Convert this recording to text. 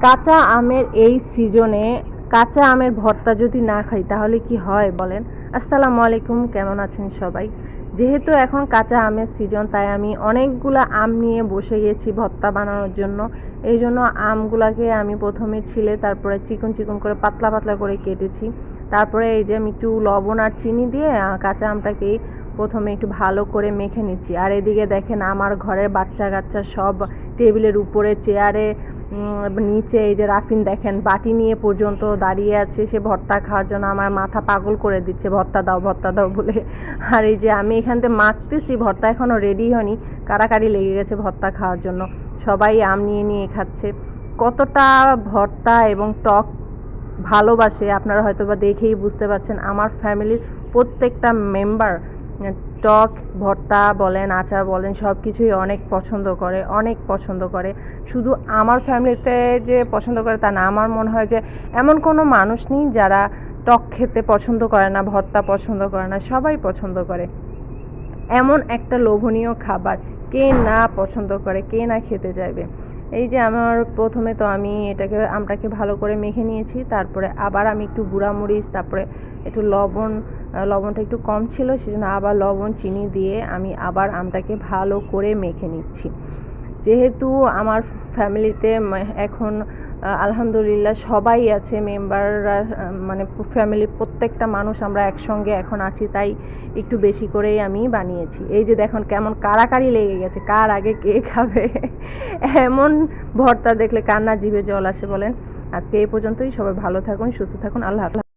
কাঁচা আমের এই সিজনে কাঁচা আমের ভর্তা যদি না খাই তাহলে কি হয় বলেন। আসসালামু আলাইকুম, কেমন আছেন সবাই? যেহেতু এখন কাঁচা আমের সিজন, তাই আমি অনেকগুলো আম নিয়ে বসে গেছি ভর্তা বানানোর জন্য। এই জন্য আমগুলাকে আমি প্রথমে ছিলে, তারপরে চিকন চিকন করে পাতলা পাতলা করে কেটেছি। তারপরে এই যে আমি একটু লবণ আর চিনি দিয়ে কাঁচা আমটাকেই প্রথমে একটু ভালো করে মেখে নিচ্ছি। আর এদিকে দেখেন আমার ঘরের বাচ্চা কাচ্চা সব টেবিলের উপরে, চেয়ারে, নিচে এই যে রাফিন দেখেন বাটি নিয়ে পর্যন্ত দাঁড়িয়ে আছে সে ভর্তা খাওয়ার জন্য। আমার মাথা পাগল করে দিচ্ছে ভর্তা দাও বলে। আর এই যে আমি এখান থেকে মাখতেছি, ভর্তা এখনও রেডি হয়নি, কাড়াকাড়ি লেগে গেছে ভর্তা খাওয়ার জন্য। সবাই আম নিয়ে নিয়ে খাচ্ছে। কতটা ভর্তা এবং টক ভালোবাসে আপনারা হয়তো বা দেখেই বুঝতে পারছেন। আমার ফ্যামিলির প্রত্যেকটা মেম্বার টক ভর্তা বলেন, আচার বলেন, সব কিছুই অনেক পছন্দ করে, অনেক পছন্দ করে। শুধু আমার ফ্যামিলিতে যে পছন্দ করে তা না, আমার মনে হয় যে এমন কোনো মানুষ নেই যারা টক খেতে পছন্দ করে না, ভর্তা পছন্দ করে না, সবাই পছন্দ করে। এমন একটা লোভনীয় খাবার কে না পছন্দ করে, কে না খেতে চাইবে। এই যে আমার প্রথমে তো আমি আমটাকে ভালো করে মেখে নিয়েছি, তারপরে আবার আমি একটু গুঁড়ামরিচ, তারপরে একটু লবণটা একটু কম ছিল সেজন্য আবার লবণ চিনি দিয়ে আমি আবার আমটাকে ভালো করে মেখে নিচ্ছি। যেহেতু আমার ফ্যামিলিতে এখন আলহামদুলিল্লাহ সবাই আছে মেম্বাররা, মানে ফ্যামিলির প্রত্যেকটা মানুষ আমরা একসঙ্গে এখন আছি, তাই একটু বেশি করেই আমি বানিয়েছি। এই যে দেখুন কেমন কাড়াকাড়ি লেগে গেছে, কার আগে কে খাবে। এমন ভর্তা দেখলে কার না জিভে জল আসে বলেন। আজকে এই পর্যন্তই, সবাই ভালো থাকুন, সুস্থ থাকুন, আল্লাহ হাফেজ।